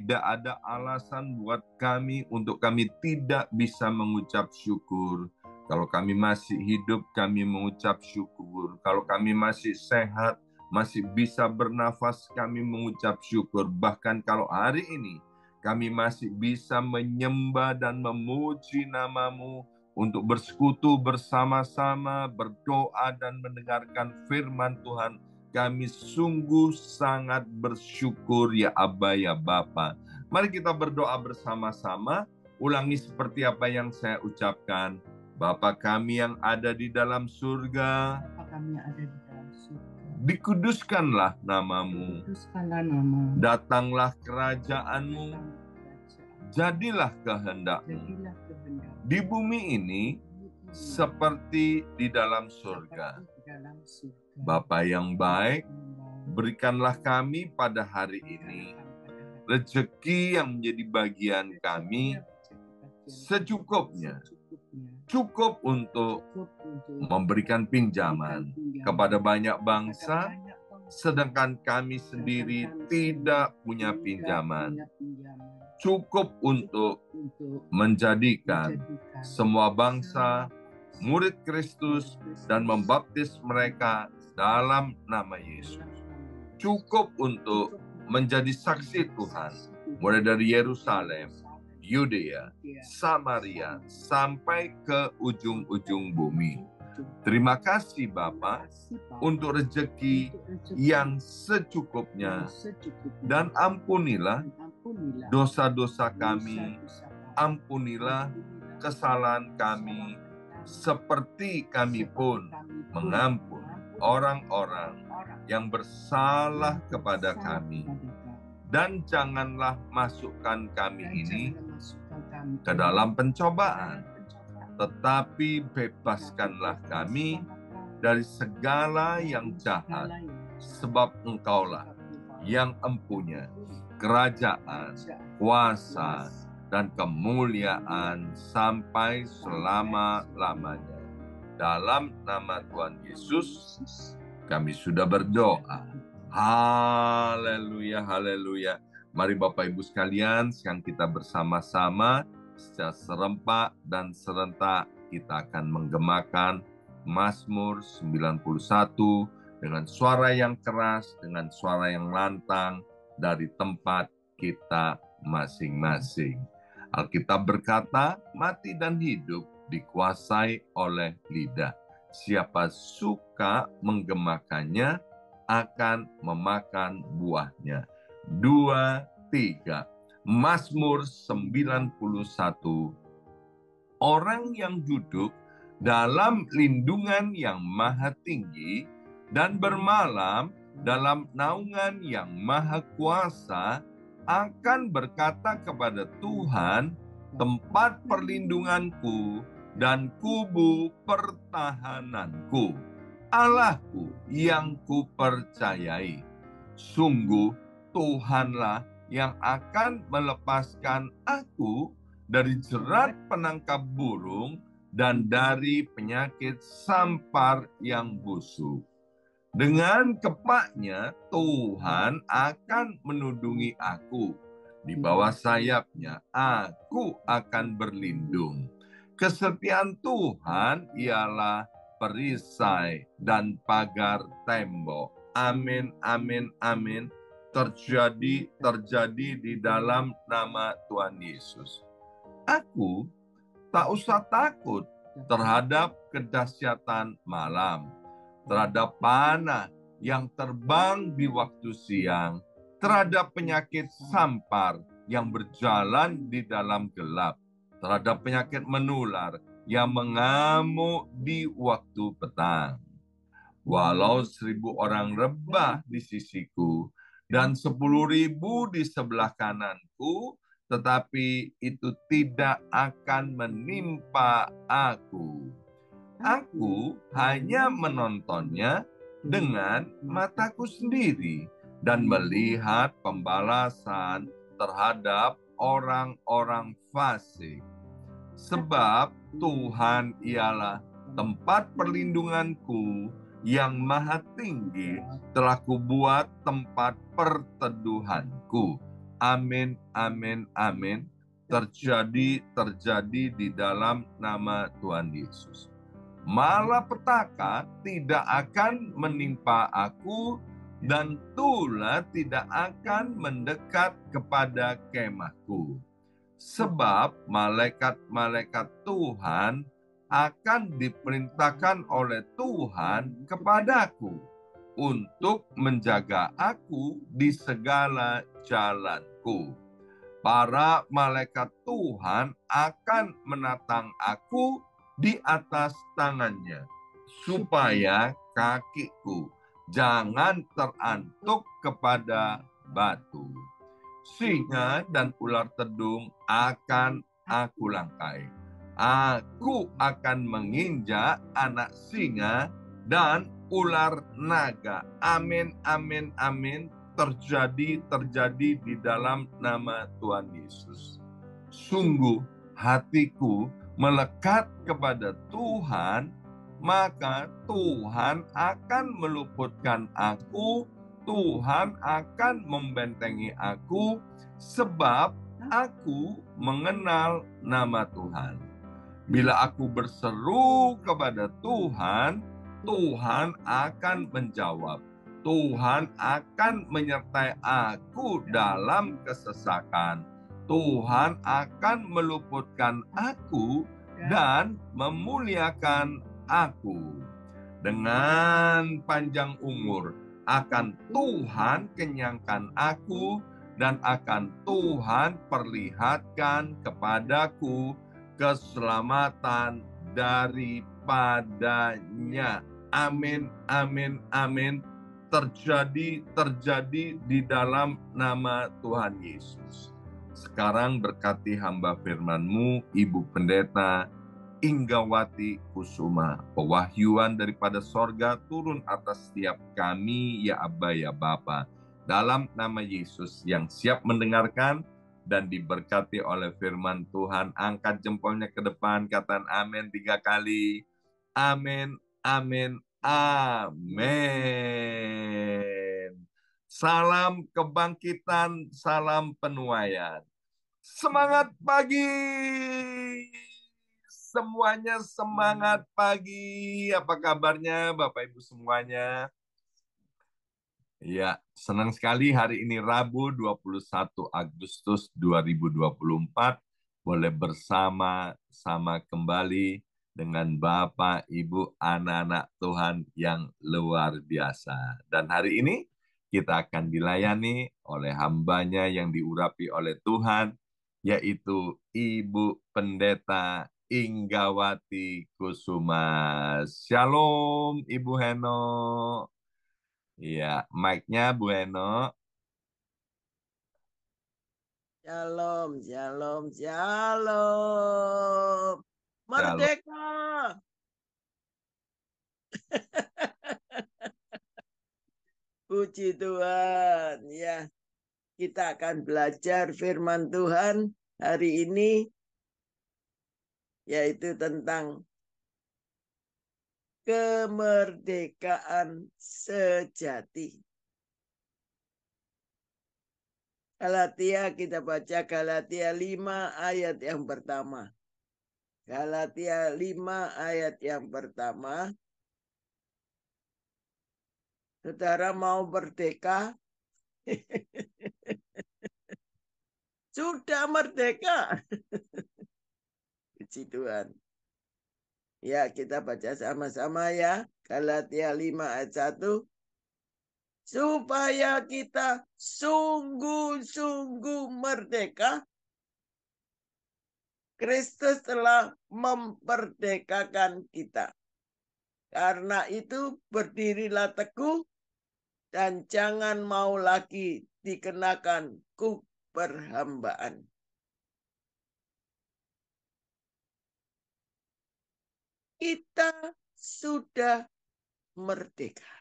Tidak ada alasan buat kami untuk kami tidak bisa mengucap syukur. Kalau kami masih hidup, kami mengucap syukur. Kalau kami masih sehat, masih bisa bernafas, kami mengucap syukur. Bahkan kalau hari ini kami masih bisa menyembah dan memuji nama-Mu untuk bersekutu bersama-sama, berdoa dan mendengarkan firman Tuhan. Kami sungguh sangat bersyukur ya Aba ya Bapa. Mari kita berdoa bersama-sama. Ulangi seperti apa yang saya ucapkan. Bapa kami yang ada di dalam surga, dikuduskanlah nama-Mu, datanglah kerajaan-Mu, jadilah kehendak-Mu di bumi ini seperti di dalam surga. Bapa yang baik, berikanlah kami pada hari ini rezeki yang menjadi bagian kami secukupnya. Cukup untuk memberikan pinjaman kepada banyak bangsa, sedangkan kami sendiri tidak punya pinjaman. Cukup untuk menjadikan semua bangsa murid Kristus dan membaptis mereka dalam nama Yesus. Cukup untuk menjadi saksi Tuhan, mulai dari Yerusalem, Yudea, Samaria, sampai ke ujung-ujung bumi. Terima kasih Bapa untuk rezeki yang secukupnya, dan ampunilah dosa-dosa kami, ampunilah kesalahan kami, seperti kami pun mengampuni orang-orang yang bersalah kepada kami. Dan janganlah masukkan kami ini ke dalam pencobaan, tetapi bebaskanlah kami dari segala yang jahat, sebab Engkaulah yang empunya kerajaan, kuasa, dan kemuliaan sampai selama-lamanya. Dalam nama Tuhan Yesus, kami sudah berdoa. Haleluya, haleluya. Mari Bapak Ibu sekalian, sekarang kita bersama-sama secara serempak dan serentak kita akan menggemakan Mazmur 91 dengan suara yang keras, dengan suara yang lantang dari tempat kita masing-masing. Alkitab berkata, mati dan hidup dikuasai oleh lidah. Siapa suka menggemakannya akan memakan buahnya. 2, 3. Mazmur 91. Orang yang duduk dalam lindungan yang maha tinggi dan bermalam dalam naungan yang maha kuasa akan berkata kepada Tuhan, tempat perlindunganku dan kubu pertahananku, Allahku yang kupercayai. Sungguh Tuhanlah yang akan melepaskan aku dari jerat penangkap burung dan dari penyakit sampar yang busuk. Dengan kepaknya Tuhan akan menudungi aku. Di bawah sayapnya aku akan berlindung. Kesetiaan Tuhan ialah perisai dan pagar tembok. Amin, amin, amin. Terjadi di dalam nama Tuhan Yesus. Aku tak usah takut terhadap kedahsyatan malam, terhadap panah yang terbang di waktu siang, terhadap penyakit sampar yang berjalan di dalam gelap, terhadap penyakit menular yang mengamuk di waktu petang. Walau 1.000 orang rebah di sisiku dan 10.000 di sebelah kananku, tetapi itu tidak akan menimpa aku. Aku hanya menontonnya dengan mataku sendiri dan melihat pembalasan terhadap orang-orang fasik. Sebab Tuhan ialah tempat perlindunganku, yang maha tinggi telah kubuat tempat perteduhanku. amin, amin, amin. Terjadi di dalam nama Tuhan Yesus. Malapetaka tidak akan menimpa aku, dan tula tidak akan mendekat kepada kemahku. Sebab malaikat-malaikat Tuhan akan diperintahkan oleh Tuhan kepadaku untuk menjaga aku di segala jalanku. Para malaikat Tuhan akan menatang aku di atas tangannya, supaya kakiku jangan terantuk kepada batu. Singa dan ular tedung akan aku langkai. Aku akan menginjak anak singa dan ular naga. Amin, amin, amin. Terjadi di dalam nama Tuhan Yesus. Sungguh hatiku melekat kepada Tuhan, maka Tuhan akan meluputkan aku, Tuhan akan membentengi aku, sebab aku mengenal nama Tuhan. Bila aku berseru kepada Tuhan, Tuhan akan menjawab. Tuhan akan menyertai aku dalam kesesakan. Tuhan akan meluputkan aku dan memuliakan aku. Dengan panjang umur akan Tuhan kenyangkan aku, dan akan Tuhan perlihatkan kepadaku keselamatan daripadanya. Amin, amin, amin. Terjadi di dalam nama Tuhan Yesus. Sekarang berkati hamba firman-Mu, Ibu Pendeta Inggawati Kusuma. Pewahyuan daripada sorga turun atas setiap kami, ya Aba, ya Bapa. Dalam nama Yesus yang siap mendengarkan dan diberkati oleh firman Tuhan, angkat jempolnya ke depan, katakan amin 3 kali. Amin, amin, amin. Salam kebangkitan, salam penuaian. Semangat pagi! Semuanya semangat pagi. Apa kabarnya Bapak Ibu semuanya? Ya, senang sekali hari ini Rabu 21 Agustus 2024 boleh bersama-sama kembali dengan Bapak, Ibu, anak-anak Tuhan yang luar biasa. Dan hari ini kita akan dilayani oleh hambanya yang diurapi oleh Tuhan, yaitu Ibu Pendeta Inggawati Kusuma. Shalom, Ibu Heno. Iya, mic-nya Bu Eno. Shalom, shalom, shalom. Shalom. Merdeka. Puji Tuhan. Ya, kita akan belajar firman Tuhan hari ini, yaitu tentang kemerdekaan sejati. Galatia, kita baca Galatia 5 ayat yang pertama. Galatia 5 ayat yang pertama. Saudara mau merdeka? Sudah merdeka. Puji Tuhan. Ya, kita baca sama-sama ya. Galatia 5 ayat 1. Supaya kita sungguh-sungguh merdeka. Kristus telah memperdekakan kita. Karena itu berdirilah teguh dan jangan mau lagi dikenakan kuk perhambaan. Kita sudah merdeka.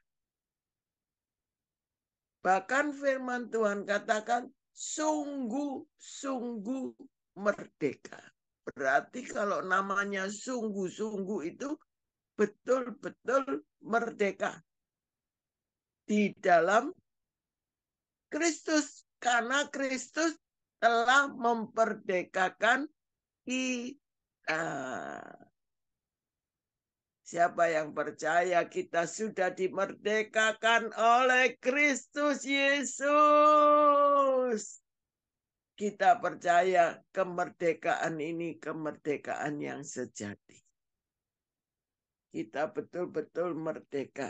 Bahkan firman Tuhan katakan sungguh-sungguh merdeka. Berarti kalau namanya sungguh-sungguh itu betul-betul merdeka. Di dalam Kristus. karena Kristus telah memperdekakan kita. Siapa yang percaya kita sudah dimerdekakan oleh Kristus Yesus. Kita percaya kemerdekaan ini kemerdekaan yang sejati. Kita betul-betul merdeka.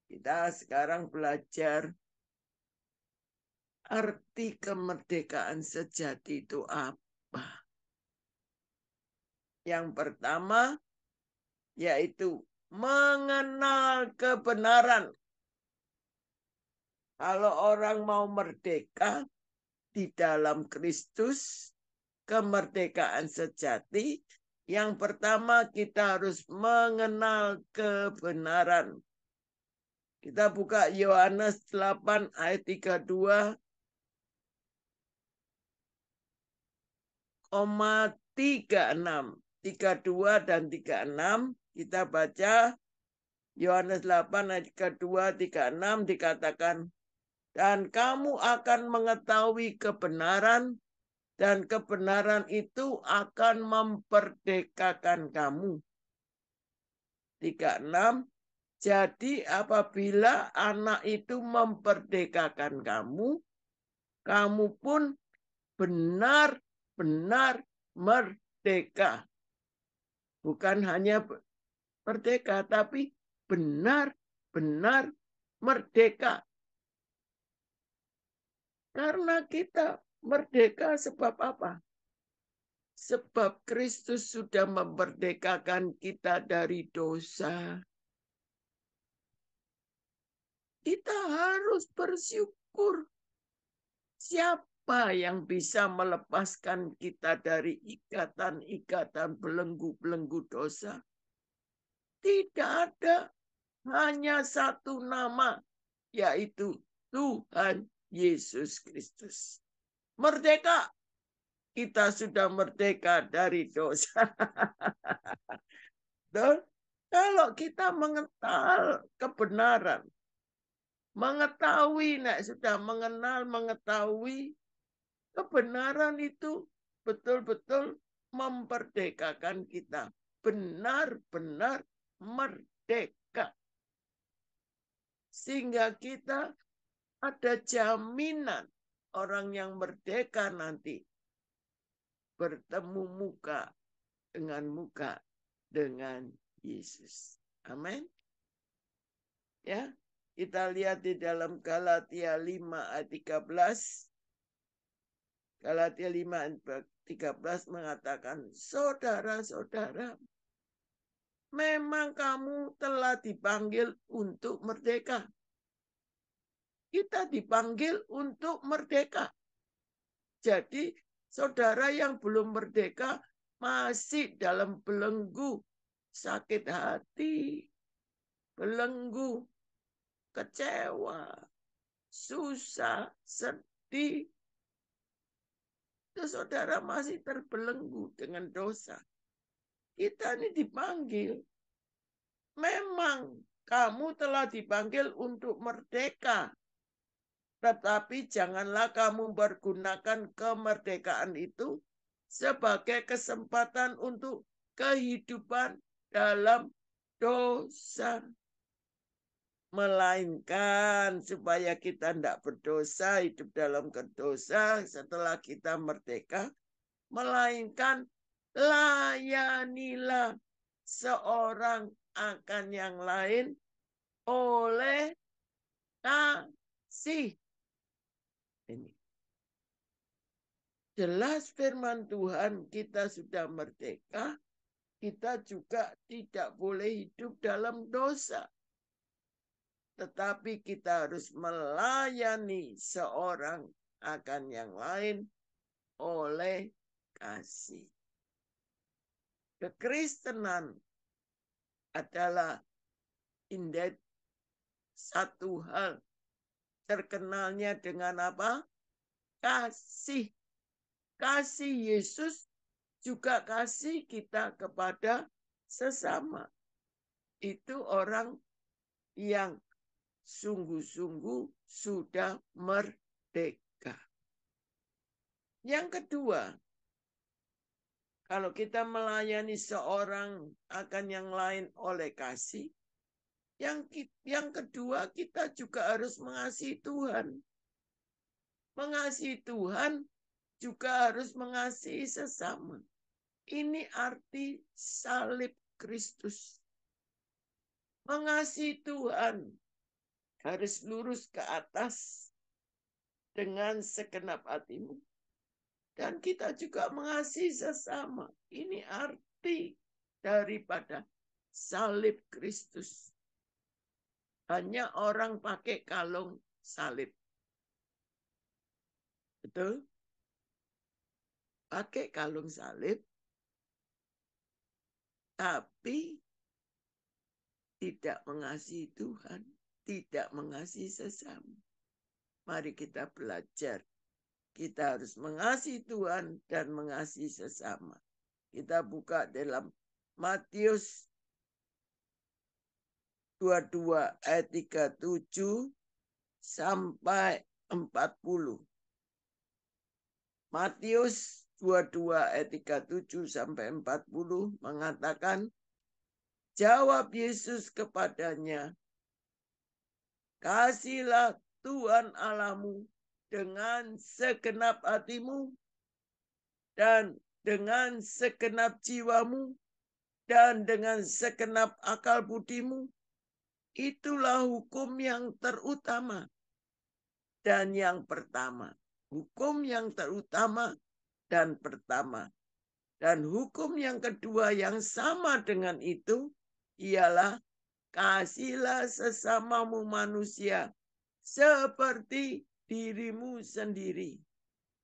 Kita sekarang belajar arti kemerdekaan sejati itu apa. Yang pertama, yaitu mengenal kebenaran. Kalau orang mau merdeka di dalam Kristus, kemerdekaan sejati, yang pertama kita harus mengenal kebenaran. Kita buka Yohanes 8 ayat 32, 36. 32 dan 36 kita baca. Yohanes 8 ayat 32, 36 dikatakan, dan kamu akan mengetahui kebenaran, dan kebenaran itu akan memperdekakan kamu. 36, jadi apabila anak itu memperdekakan kamu, kamu pun benar-benar merdeka. Bukan hanya merdeka, tapi benar-benar merdeka. Karena kita merdeka sebab apa? Sebab Kristus sudah memerdekakan kita dari dosa. Kita harus bersyukur. Siapa yang bisa melepaskan kita dari ikatan-ikatan belenggu-belenggu dosa? Tidak ada. Hanya satu nama, yaitu Tuhan Yesus Kristus. Merdeka. Kita sudah merdeka dari dosa. Dan kalau kita mengenal kebenaran, mengetahui, sudah mengenal, mengetahui kebenaran itu betul-betul memperdekakan kita. Benar-benar merdeka. Sehingga kita ada jaminan orang yang merdeka nanti bertemu muka dengan Yesus. Amin. Ya, kita lihat di dalam Galatia 5 ayat 13. Galatia 5 ayat 13 mengatakan, saudara-saudara, memang kamu telah dipanggil untuk merdeka. Kita dipanggil untuk merdeka. Jadi, saudara yang belum merdeka masih dalam belenggu sakit hati, belenggu kecewa, susah, sedih. Itu saudara masih terbelenggu dengan dosa. Kita ini dipanggil. Memang kamu telah dipanggil untuk merdeka. Tetapi janganlah kamu pergunakan kemerdekaan itu sebagai kesempatan untuk kehidupan dalam dosa. Melainkan supaya kita tidak berdosa, hidup dalam dosa setelah kita merdeka. Melainkan layanilah seorang akan yang lain oleh kasih. Ini jelas firman Tuhan, kita sudah merdeka, kita juga tidak boleh hidup dalam dosa. Tetapi kita harus melayani seorang akan yang lain oleh kasih. Kekristenan adalah satu hal. Terkenalnya dengan apa? Kasih. Kasih Yesus juga kasih kita kepada sesama. Itu orang yang sungguh-sungguh sudah merdeka. Yang kedua, kalau kita melayani seorang akan yang lain oleh kasih, yang kedua kita juga harus mengasihi Tuhan. Mengasihi Tuhan juga harus mengasihi sesama. Ini arti salib Kristus. Mengasihi Tuhan harus lurus ke atas dengan segenap hatimu. Dan kita juga mengasihi sesama. Ini arti daripada salib Kristus. Hanya orang pakai kalung salib. Betul? Pakai kalung salib, tapi tidak mengasihi Tuhan, tidak mengasihi sesama. Mari kita belajar. Kita harus mengasihi Tuhan dan mengasihi sesama. Kita buka dalam Matius 22 ayat 37 sampai 40. Matius 22 ayat 37 sampai 40 mengatakan, jawab Yesus kepadanya, kasihlah Tuhan Allahmu dengan segenap hatimu dan dengan segenap jiwamu dan dengan segenap akal budimu. Itulah hukum yang terutama dan yang pertama. Hukum yang terutama dan pertama. Dan hukum yang kedua yang sama dengan itu ialah kasihlah sesamamu manusia seperti dirimu sendiri.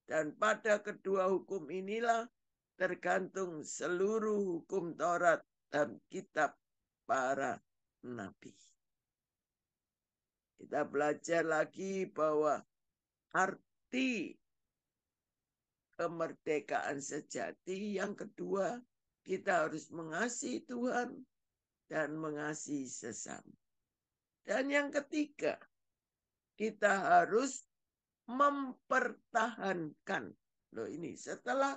Dan pada kedua hukum inilah tergantung seluruh hukum Taurat dan kitab para nabi. Kita belajar lagi bahwa arti kemerdekaan sejati yang kedua, kita harus mengasihi Tuhan dan mengasihi sesama. Dan yang ketiga, kita harus mempertahankan. Loh ini setelah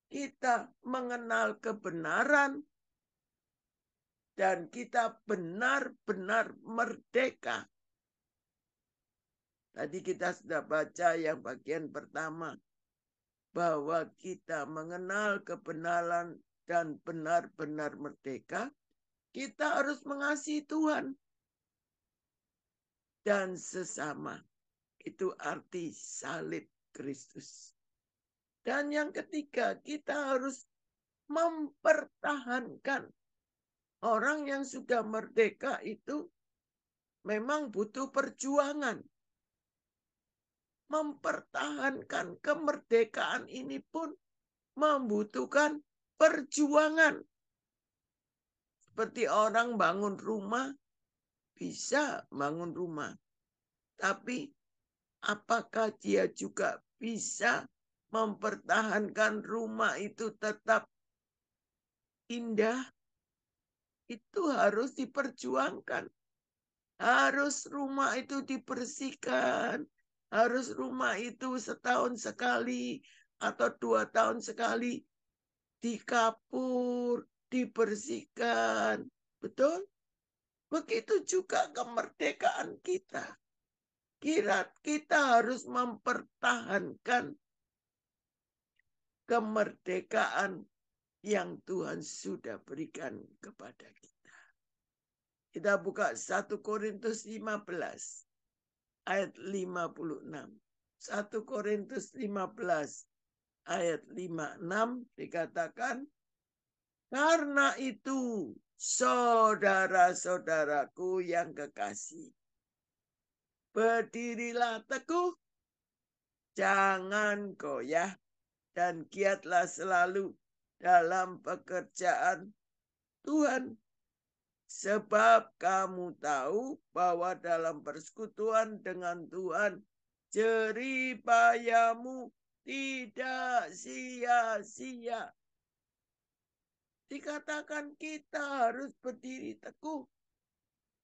kita mengenal kebenaran dan kita benar-benar merdeka. Tadi kita sudah baca yang bagian pertama, bahwa kita mengenal kebenaran dan benar-benar merdeka, kita harus mengasihi Tuhan dan sesama. Itu arti salib Kristus. Dan yang ketiga, kita harus mempertahankan. Orang yang sudah merdeka itu memang butuh perjuangan. Mempertahankan kemerdekaan ini pun membutuhkan perjuangan. Seperti orang bangun rumah, bisa bangun rumah. Tapi apakah dia juga bisa mempertahankan rumah itu tetap indah? Itu harus diperjuangkan. Harus rumah itu dibersihkan. Harus rumah itu setahun sekali atau 2 tahun sekali dikapur, dibersihkan. Betul? Begitu juga kemerdekaan kita. Kita harus mempertahankan kemerdekaan yang Tuhan sudah berikan kepada kita. Kita buka 1 Korintus 15 ayat 56. 1 Korintus 15 ayat 56 dikatakan, karena itu saudara-saudaraku yang kekasih, berdirilah teguh, jangan goyah, dan giatlah selalu dalam pekerjaan Tuhan. Sebab kamu tahu bahwa dalam persekutuan dengan Tuhan, jerih payamu tidak sia-sia. Dikatakan kita harus berdiri teguh.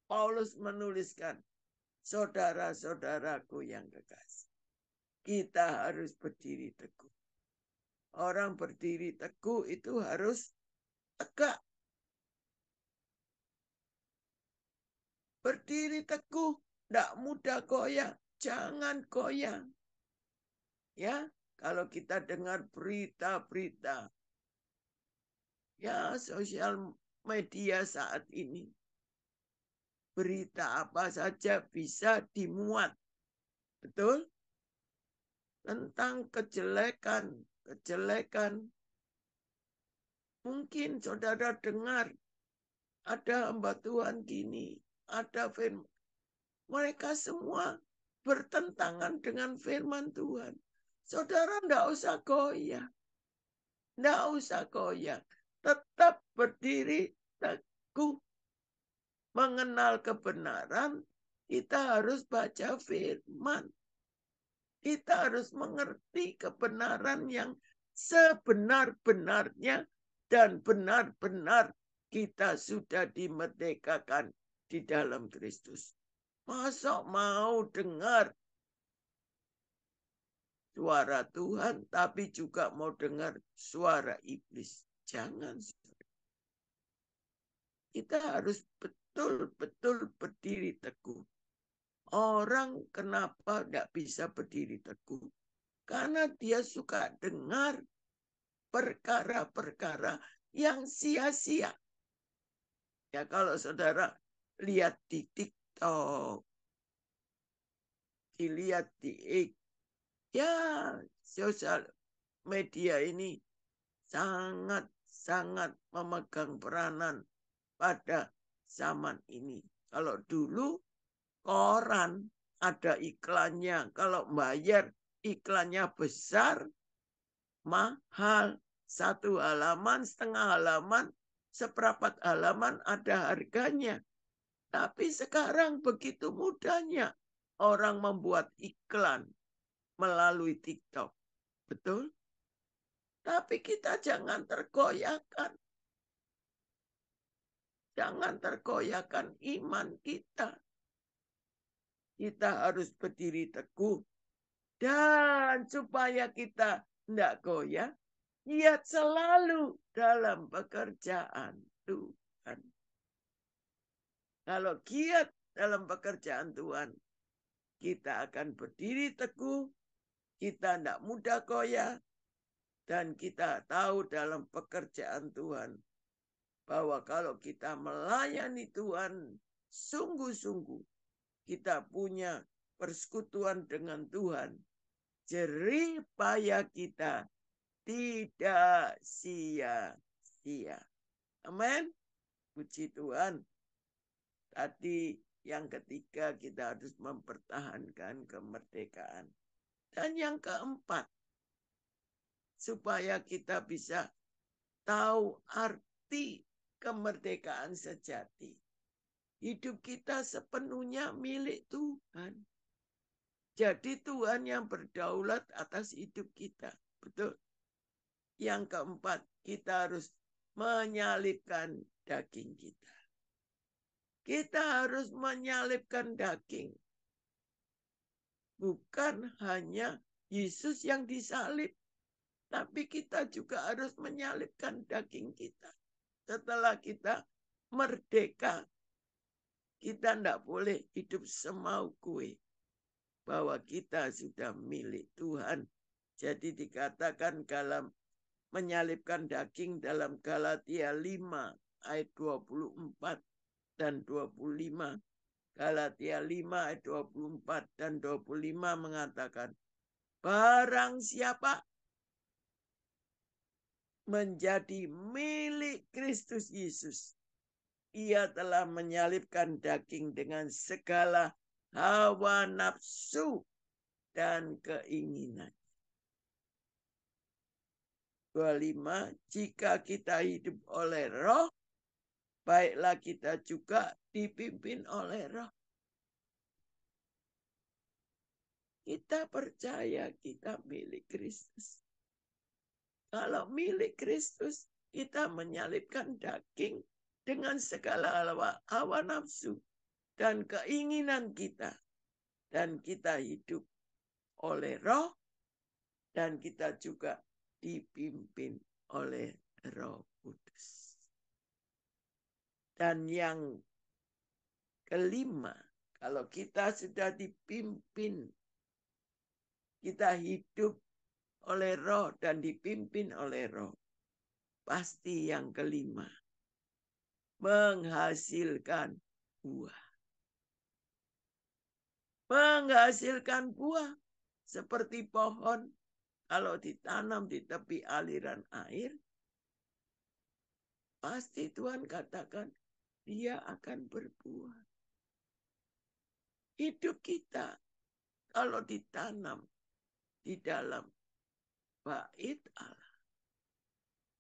Paulus menuliskan, saudara-saudaraku yang kekasih, kita harus berdiri teguh. Orang berdiri teguh itu harus tegak. Berdiri teguh, tidak mudah goyah. Jangan goyah. Ya, kalau kita dengar berita-berita, ya sosial media saat ini, berita apa saja bisa dimuat. Betul? Tentang kejelekan. Mungkin saudara dengar, ada hamba Tuhan gini, ada firman. Mereka semua bertentangan dengan firman Tuhan. Saudara tidak usah goyah. Tidak usah goyah. Tetap berdiri teguh. Mengenal kebenaran, kita harus baca firman. Kita harus mengerti kebenaran yang sebenar-benarnya dan benar-benar kita sudah dimerdekakan di dalam Kristus. Masa mau dengar suara Tuhan tapi juga mau dengar suara iblis? Jangan. Kita harus betul-betul berdiri teguh. Orang kenapa tidak bisa berdiri teguh? Karena dia suka dengar perkara-perkara yang sia-sia. Ya kalau saudara lihat di TikTok, dilihat di ya sosial media ini sangat memegang peranan pada zaman ini. Kalau dulu koran ada iklannya, kalau bayar iklannya besar, mahal. Satu halaman, setengah halaman, seperempat halaman ada harganya. Tapi sekarang begitu mudahnya orang membuat iklan melalui TikTok. Betul? Tapi kita jangan tergoyahkan. Jangan tergoyahkan iman kita. Kita harus berdiri teguh. Dan supaya kita tidak goyah, giat selalu dalam pekerjaan Tuhan. Kalau giat dalam pekerjaan Tuhan, kita akan berdiri teguh, kita tidak mudah goyah, dan kita tahu dalam pekerjaan Tuhan, bahwa kalau kita melayani Tuhan sungguh-sungguh, kita punya persekutuan dengan Tuhan, jerih payah kita tidak sia-sia. Amin. Puji Tuhan. Tadi yang ketiga, kita harus mempertahankan kemerdekaan. Dan yang keempat, supaya kita bisa tahu arti kemerdekaan sejati. Hidup kita sepenuhnya milik Tuhan. Jadi Tuhan yang berdaulat atas hidup kita. Betul. Yang keempat, kita harus menyalibkan daging kita. Kita harus menyalibkan daging. Bukan hanya Yesus yang disalib, tapi kita juga harus menyalibkan daging kita. Setelah kita merdeka, kita tidak boleh hidup semau kue. Bahwa kita sudah milik Tuhan. Jadi dikatakan dalam menyalibkan daging dalam Galatia 5 ayat 24 dan 25. Galatia 5 ayat 24 dan 25 mengatakan, barang siapa menjadi milik Kristus Yesus, ia telah menyalibkan daging dengan segala hawa nafsu dan keinginan. 25, jika kita hidup oleh Roh, baiklah kita juga dipimpin oleh Roh. Kita percaya kita milik Kristus. Kalau milik Kristus, kita menyalibkan daging dengan segala hawa nafsu dan keinginan kita. Dan kita hidup oleh Roh, dan kita juga dipimpin oleh Roh Kudus. Dan yang kelima, kalau kita sudah dipimpin, kita hidup oleh Roh dan dipimpin oleh Roh, pasti yang kelima, menghasilkan buah. Menghasilkan buah seperti pohon, kalau ditanam di tepi aliran air, pasti Tuhan katakan dia akan berbuah. Hidup kita kalau ditanam di dalam bait Allah,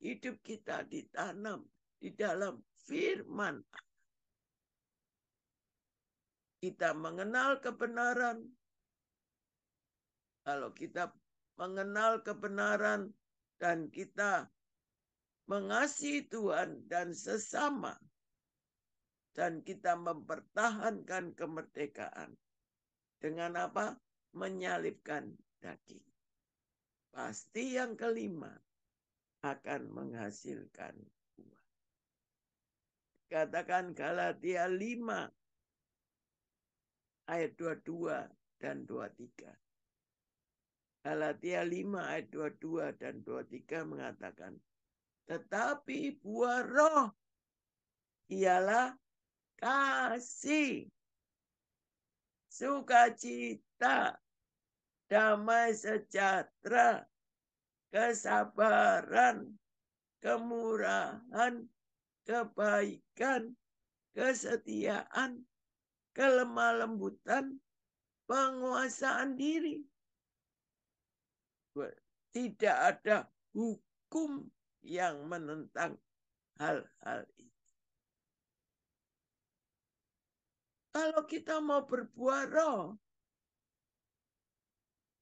hidup kita ditanam di dalam firman Allah. Kita mengenal kebenaran. Kalau kita mengenal kebenaran dan kita mengasihi Tuhan dan sesama, dan kita mempertahankan kemerdekaan dengan apa? Menyalibkan daging. Pasti yang kelima akan menghasilkan buah. Katakan Galatia 5 ayat 22 dan 23. Galatia 5 ayat 22 dan 23 mengatakan, tetapi buah roh ialah kasih, sukacita, damai sejahtera, kesabaran, kemurahan, kebaikan, kesetiaan, kelemah lembutan, penguasaan diri. Tidak ada hukum yang menentang hal-hal ini. Kalau kita mau berbuah roh,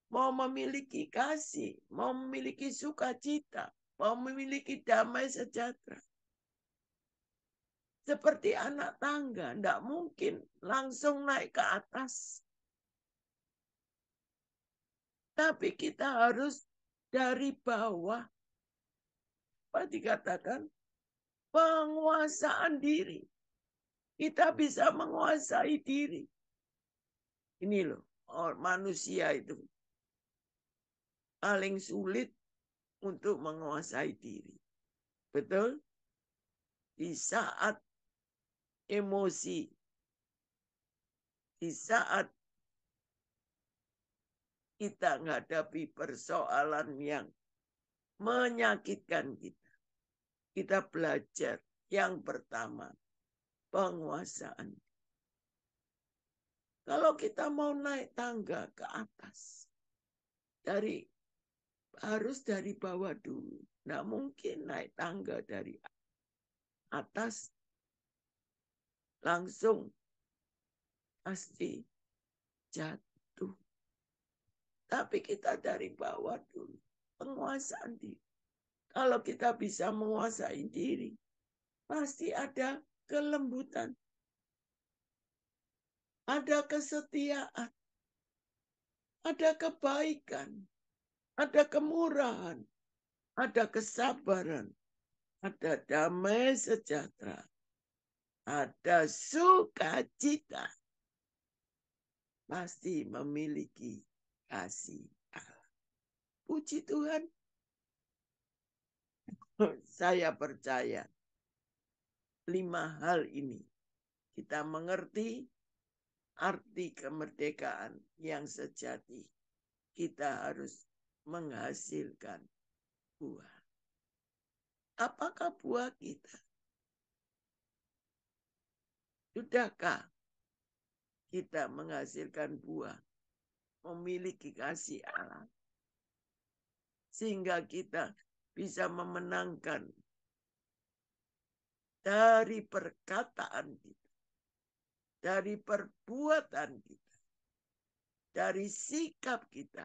mau memiliki kasih, mau memiliki sukacita, mau memiliki damai sejahtera, seperti anak tangga, tidak mungkin langsung naik ke atas. Tapi kita harus dari bawah. Apa dikatakan? Penguasaan diri. Kita bisa menguasai diri. Ini loh, manusia itu paling sulit untuk menguasai diri. Betul? Di saat emosi, di saat kita menghadapi persoalan yang menyakitkan kita, kita belajar yang pertama, penguasaan. Kalau kita mau naik tangga ke atas, harus dari bawah dulu. Nggak mungkin naik tangga dari atas langsung pasti jatuh. Tapi kita dari bawah dulu, penguasaan diri. Kalau kita bisa menguasai diri, pasti ada kelembutan, ada kesetiaan, ada kebaikan, ada kemurahan, ada kesabaran, ada damai sejahtera, ada sukacita. Pasti memiliki kasih Allah. Puji Tuhan. Saya percaya 5 hal ini kita mengerti arti kemerdekaan yang sejati. Kita harus menghasilkan buah. Apakah buah kita? Sudahkah kita menghasilkan buah, memiliki kasih Allah, sehingga kita bisa memenangkan dari perkataan kita, dari perbuatan kita, dari sikap kita,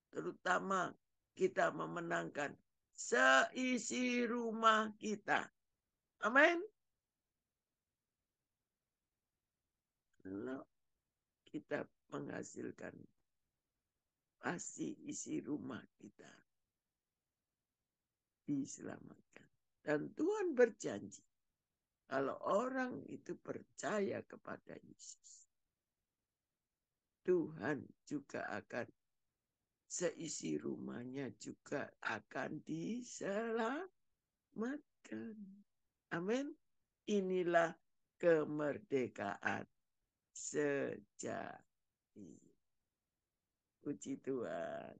terutama kita memenangkan seisi rumah kita. Amin. Kalau kita menghasilkan pasti isi rumah kita diselamatkan. Dan Tuhan berjanji, kalau orang itu percaya kepada Yesus, Tuhan juga akan seisi rumahnya juga akan diselamatkan. Amin. Inilah kemerdekaan sejati. Puji Tuhan.